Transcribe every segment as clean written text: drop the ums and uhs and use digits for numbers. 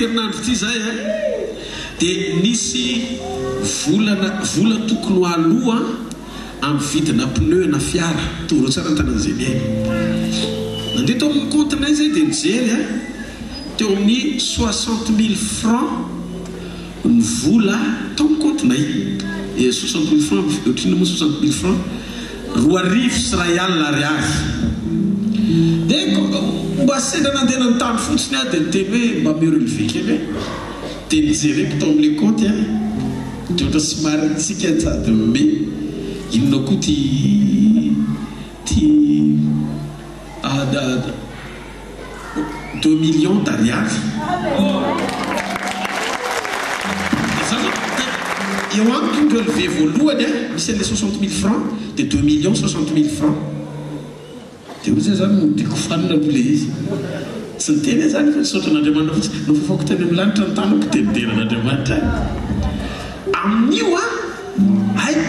herinandro ty zay dia nisy vola tokony ho aloha amin'ny vidina pneu na fiara toro tsara tanan'izay nandeha tao amin'ny comptenay zay dia nijery teo amin'ny 60 000 francs ny vola tao amin'ny comptenay 60 000 francs ohatriny moa 60 000 francs 2 sy ray alina ariary dia mba sendra nandeha nanontany fotsiny dia niteny hoe mba mérelevé kely dia nijereko tao amin'ilay compte dia ohatra sy maritsika sady me inona koa ty 2 millions d'ariary eo amiko ny relevé voalohany misy an'ilay 60 000 francs dia 2 millions 60 000 francs dia ho zay zany nodiko fanina bole izy sy niteny zany fa soatran'Andriamanitra fotsy no fafako teny amin'ny lanitra ny tanoko tenitenan'Andriamanitra amin'io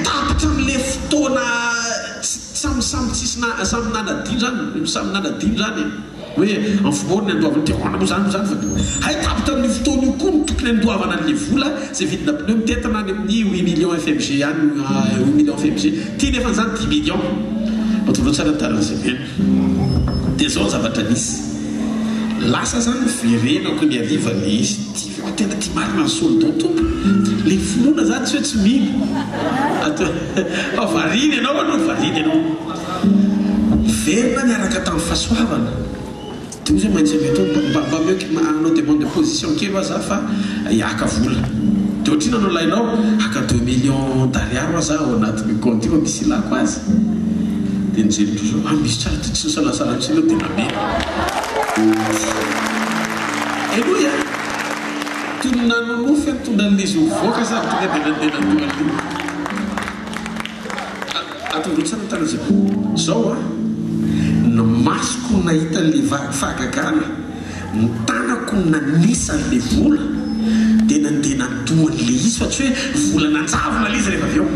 tapitra amin'ilay fotoana samy samy nanadiny zany hoe amin'ny fomboriny andoavana tehoana moa zany fa tapitra amin'ny fotoana io koa tokony andoavana an'ilay vola zay vidina pneu mitetina any amin'ny 8 millions FMG any 8 millions FMG ty nefa zany 10 millions matolo tsara taran'izay mena dia zao zavatra nisy lasa zany verenako ny ariva le izy tena ty marina ny soldo tompo le finoana zany tsy hoe tsy mino variny ianao anao variny ianao verina niaraka tamin'ny fahasoavana dia ho zay maintsy aveto mba meo anao demande de position kely va za fa hiaka vola dia ohatrina anao lainao aka 2 millions d'ariary va za ao anatin'ny compte io misy ilako azy dia nijerindro zao misy tsara ty tsy nisalasala misy ilo tena me aloha tonona nonofy mitondra an'izy voaka za tonga dia nandeha nandoa atondro tsara tanazay zao ny masoko nahita le fahagagana ny tanako nanisa le vola dia nandeha nandoan'le izy fa tsy hoe vola nanjavona le izy rehefa avy eo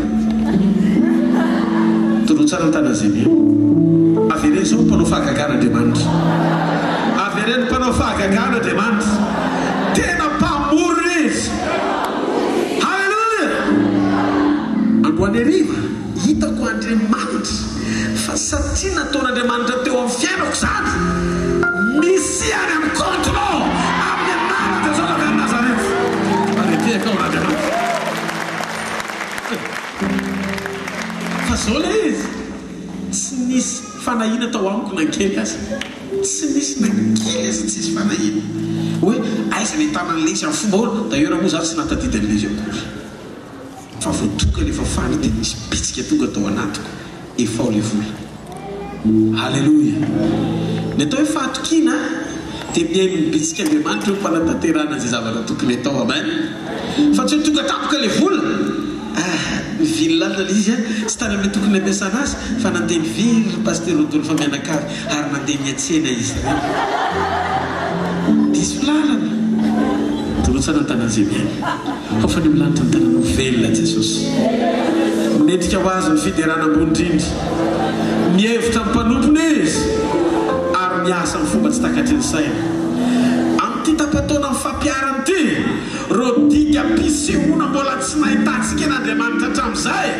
tondro tsara tanazay be avereny zao mpanao fahagagana Andriamanitra avereny mpanao fahagagana Andriamanitra tena mpamorona izy halleluja androany ariva hitako Andriamanitra fa satria nataon'Andriamanitra teo amin'ny fiainako zany misy any amin'ny comptenao amin'ny anarana dia zao avy Nazareth areteka ao n'Andriamanitra fa zao le izy tsy nisy fanahina tao amiko nankely azy tsy nisy nankely azy tsisy fanahina hoe aiza ny tanan'le izy amin'ny fomba hoana d'ailleurs moa za tsy natadidy an'le izy akory fa voatoka rehefa fana dia misy bitsika tonga tao anatiko efa ao le vola halleluja ny atao hoe fahatokina dia mihay mibitsika Andriamanitra hoe mpanantanterana zay zavatra tokony atao amen fa tsy hoe tonga tapoka le vola villalina le izy tsy tany amin'ny tokony ampiasana azy fa nandeha miviry paster odolo fa mianakavy ary nandeha miatsena izy diso lalana torotsana ny tanan'izay miaina fa fa ny milanitra ny tanana velona Jesosy miendrika ho azy ny fiderana ambonindrindry mihevitra ny mpanompona izy ary miasa ny fomba tsy takatry ny saina amin'ity tapataona amin'ny fampiarany ty rodika mpisehoana mbola tsy nahitantsika n'Andriamanitra hatramin'izay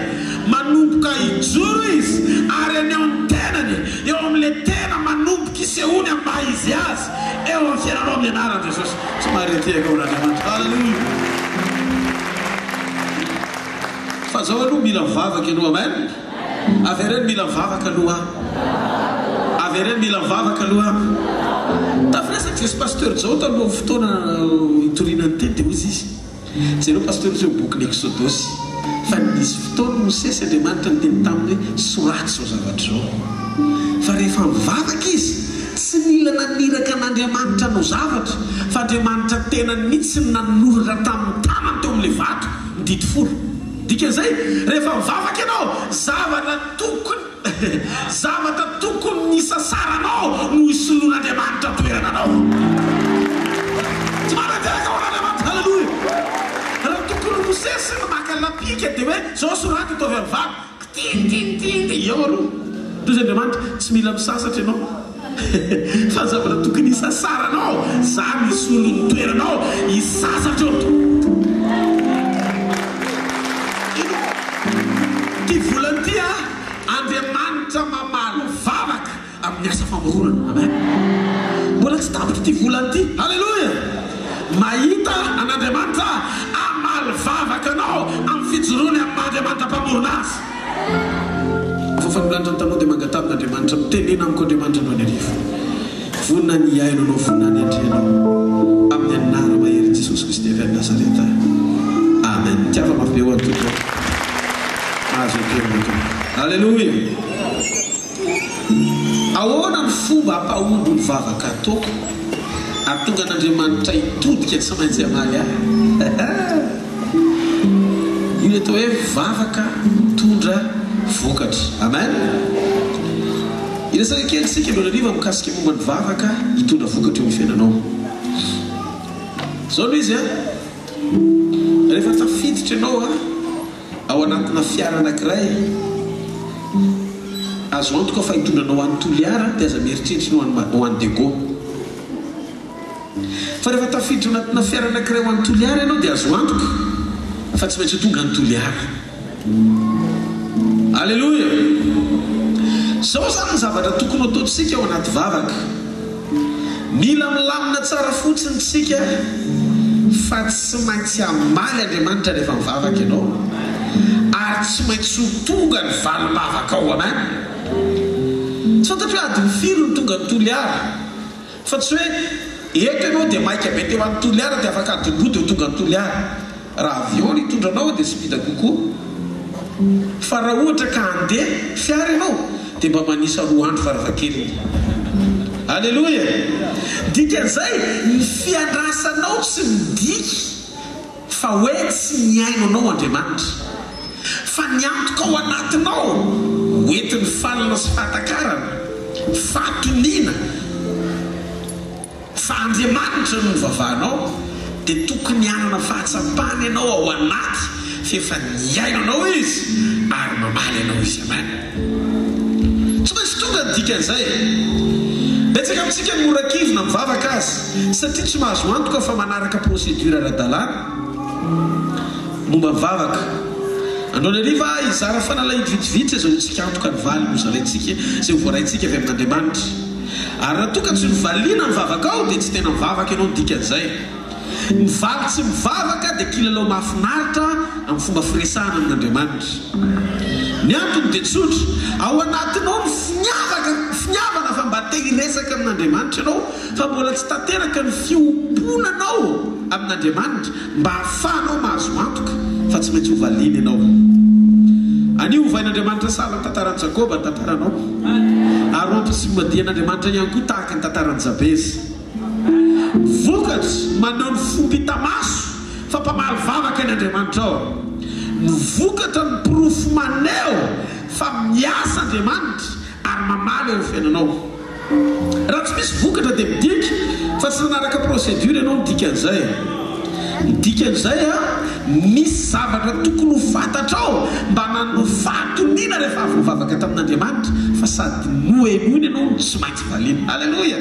manomboka hijoro izy ary any ao amin'ny tenany eo amin'le tena manomboka isehoany amin'ny maha izy azy eo amin'ny fiainanao amin'ny anarany Jesosy tsy mahareteka ao n'Andriamanitra halleluja fa zao aloha mila mivavaka ianao amen avereny mila mivavaka aloha avereny mila mivavaka aloha tafresaka izy pasteur zao taloha fotoana hitorinany teny dia ozy izy zareo pasteur zao bokyny Exodosy fa nisy fotoana Mosesy Andriamanitra ny teny taminy hoe soraty zao zavatra zao fa rehefa mivavaka izy tsy mila naniraka n'Andriamanitra no zavatra fa Andriamanitra tena mihitsy nanoratra tamin'ny tanany teo amin'le vato midity folo dikan'izay rehefa mivavaka ianao zavatra tokony nisasaranao no isoloan'Andriamanitra toerananao tsy manateka ao n'Andriamanitra halleluja raha tokony Mosesy no maka lapika dia hoe zao soraty ataovy amin'ny vato tintintinty eo aloha toy izy Andriamanitra tsy mila misasatra ianao fa zavatra tokony isasaranao za misy olony toeranao isasatra ty volanty Andriamanitra mamaly vavaka amin'ny asa famorona. Amen. Mbola tsy tapitra ty volanty. Halleluja. Mahita an'Andriamanitra amaly vavaka anao amin'ny fijoroany amin'Andriamanitra mpamorona azy. Fafanilandra ny tanao dia mangatabin'Andriamanitra mitenena amiko Andriamanitra no anerivo. Vonina ny aino anao, vonina ny andrianao amin'ny anara mahery Jesosy Kristy avy any Nazareta. Amen. Tiava mafy be ho an'ny tontolo. Azo ekenao. Halleluja. Ahoana ny fomba hampahondo ny vavaka ataoko ahatonga an'Andriamanitra hitodika tsy maintsy amaly ahy. Io atao hoe vavaka mitondra vokatra. Amen. Iresaka kely sika aloha riva mikasika momba ny vavaka hitondra vokatra eo amin'ny fiainanao. Zao izy rehefa tafiditra ianao ao anatina fiara anankiray, azo antoka fa hitondranao ho an'ny toliara dia aza mieritreritra ho an'ny dego. Fa rehefa tafiditra anatina fiara anankiray ho an'ny toliara ianao dia azo antoka fa tsy maintsy tonga ny toliara. Halleluja. Zao zany ny zavatra tokony ataontsika ao anaty vavaka. Mila milamina tsara fotsiny tsika fa tsy maintsy amaly Andriamanitra rehefa mivavaka ianao, ary tsy maintsy ho tonga ny valom-bavaka ao. Amen. Tsy fantatro hoe adiny firy ny tonga ny toliara, fa tsy hoe eto ianao dia maika be teo amin'ny toliara dia afaka adingo dia ho tonga ny toliara. Raha avion ny hitondranao dia tsy pida kokoa. Fa raha ohatra ka handeha fiara ianao dia mba manisa 2 andro varavakely. Halleluja. Dikan'izay ny fiandrasanao tsy midiky fa hoe tsy miaino anao Andriamanitra, fa niantoka ao anatinao hoentin'ny falina sy fahatakarana, fatoniana. Fa Andriamanitra no mivavahanao dia tokony hanana fahatsapana ianao ao anaty fefa niaino anao izy ary mamaly anao izy. Amen. Tsy maintsy tonga ny dikan'izay. Betsaka amintsika morakivina mivavaka azy satria tsy mahazo antoka fa manaraka procédure ara-dalàna momba mivavaka. Androany ariva izara fanalahidy vitsivitsy izao tsika antoka ny valy no zaraintsika izay ho voaraintsika avy amin'Andriamanitra. Ary raha toka tsy novaliana mivavaka ao dia tsy tena mivavaka ianao ny dikan'izay. Mivaly tsy mivavaka dia kilalao mahafinaritra amin'ny fomba firesahana amin'Andriamanitra. Ny antony dia tsotra, ao anatinao ny finiavana fa mba te hiresaka amin'Andriamanitra ianao, fa mbola tsy tanteraka ny fiomponanao amin'Andriamanitra mba hahafahanao mahazo antoka fa tsy maintsy hovaliana ianao. Anio hovain'Andriamanitra sahala ny tantaran'i Jakoba ny tantaranao, ary ompy sy madian'Andriamanitra ihany koa tahaka ny tantaran'i Jabez. Vokatra maneho ny fombita-maso fa mpamaly vavaka ny Andriamanitra ao. Vokatra ny pirofo maneho fa miasa Andriamanitra ary mamaly eo fiainanao. Raha tsy misy vokatra dia midiky fa tsy nanaraka procédure ianao midikan'izay. Midikan'izay misy zavatra tokony ho fantatrao mba nanao fatoniana rehefa avy mivavaka tamin'Andriamanitra, fa sady noenoina ianao tsy maintsy valiana. Halleluja.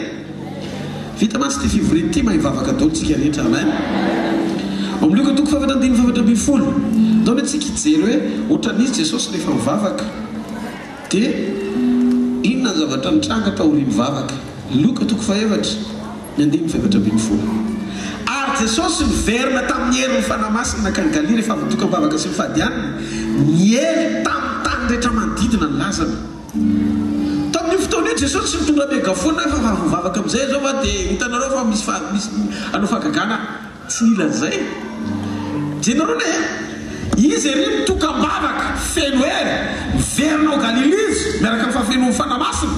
Vita mantsy ty fivoriny ty mahivavaka daolontsika rehetra. Amen. Amin'ny Luka 4:7-8 dao ny tsika hijery hoe ohatran'izy Jesosy rehefa mivavaka dia inona ny zavatra nitranga taoriany mivavaka. Luka 4:7-8. Ary Jesosy miverina tamin'ny herin'ny fanamasina nakany Galily rehefa avy tonga mivavaka sy mifadianina, nihery tamin'ny tany rehetra manodidina ny lazana. Tamin'io fotoana io Jesosy tsy mitonga megafona fa mivavaka amin'izay zao fa dia hitanareo fa misy anao fahagagana. Tsy nila an'izay. Jenareo ne izy ery mitokam-bavaka feno hery miverinao Galily izy miaraka amin'ny fahafenoan'ny fanamasina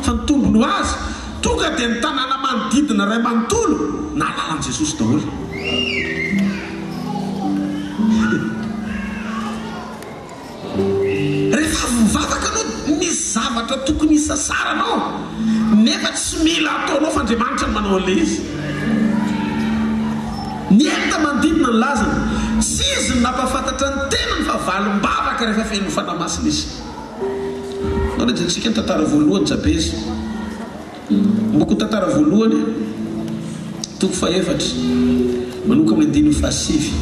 fa nitombony azy tonga dia ny tanàna manodidina ray manontolo nalala an' Jesosy daholo. Rehefa mivavaka anao misy zavatra tokony isasaranao nefa tsy mila ataonao fa Andriamanitra ny manao an'ilay izy. Ny enta manodidina ny lazana tsy izy ny nampafantatra ny tena ny fahavalom-bavaka rehefa feno fanamasina izy. Nao ny ajantsika ny tantara voalohany Jabez. mboko tantara voalohany toko faefatra manomboka amin'ny dimy fasivy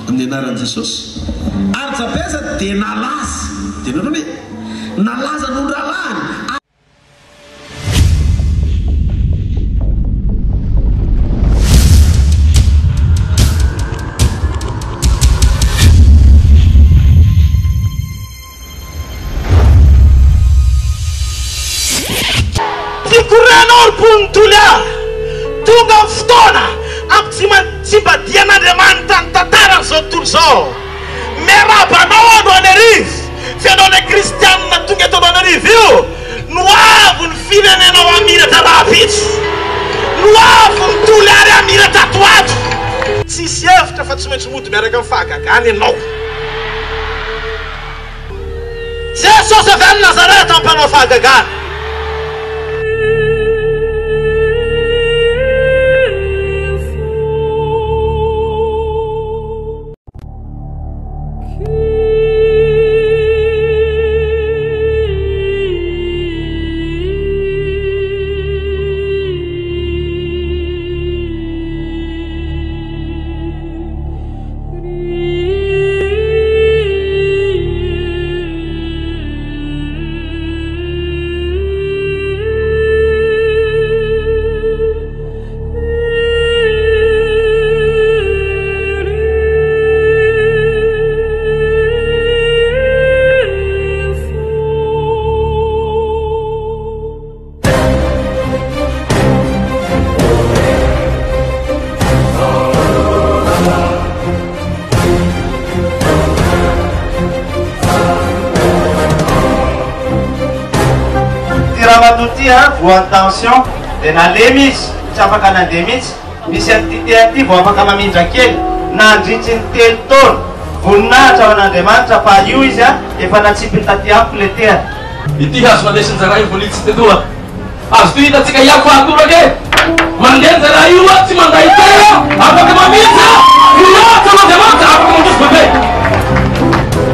amin'ny anaran'i Jesosy ary Jabeza dia nalaza dia nanao hoe nalaza nondralany Tunga fotoana tsy mbadian'Andriamanitra ny tantarany zao tontolo zao. Merabanao andro an'arivo fianao kristianina tonga eto an'arivo io no avy ny firenenao amiratra rahabitso, no avy ny toliary amiratra atoato. Tsisy hevitra fa tsy maintsy mody miaraka amin'ny fahagagana ianao. Jesosy avy any Nazareta ampanao fahagagana. Voa attention de nale misy tsy afaka nandeha mihitsy misy an'ity aty vao afaka mamindra kely nandritsy ny telo taona voninahitra ao an'Andriamanitra fa io izy efa natsipy taty amiko le tena ity azo mandesiny zara io voanitsy tsy tetora azo ty hitatsika iako fahatorake mandeha zara io tsy manday tena afaka mamindra voninahitra an'Andriamanitra afaka mandosy babe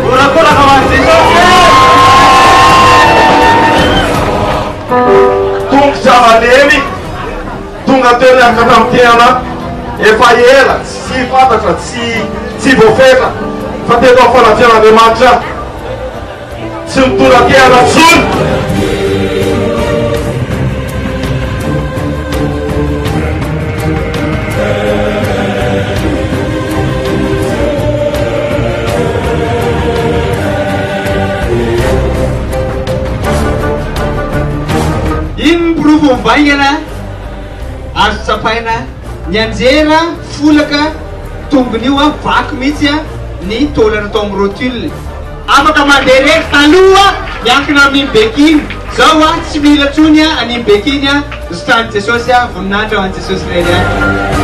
korakoraka Zavalemy tonga teny akatamteana efa ela tsy fantatra tsy voafetra fa teto amin'ny fanafian'Andriamanitra tsy mitorakehana tsony. Vaingana azo tsapaina ny anjera folaka tombon'io vaky mihitsy ny taolana tao amin'ny rotule afaka mandeha reky taloha miankina amin'ny bekiny zao tsy mila tsony an'iny bekiny zotany Jesosy voninahitra ho an'i Jesosy reny.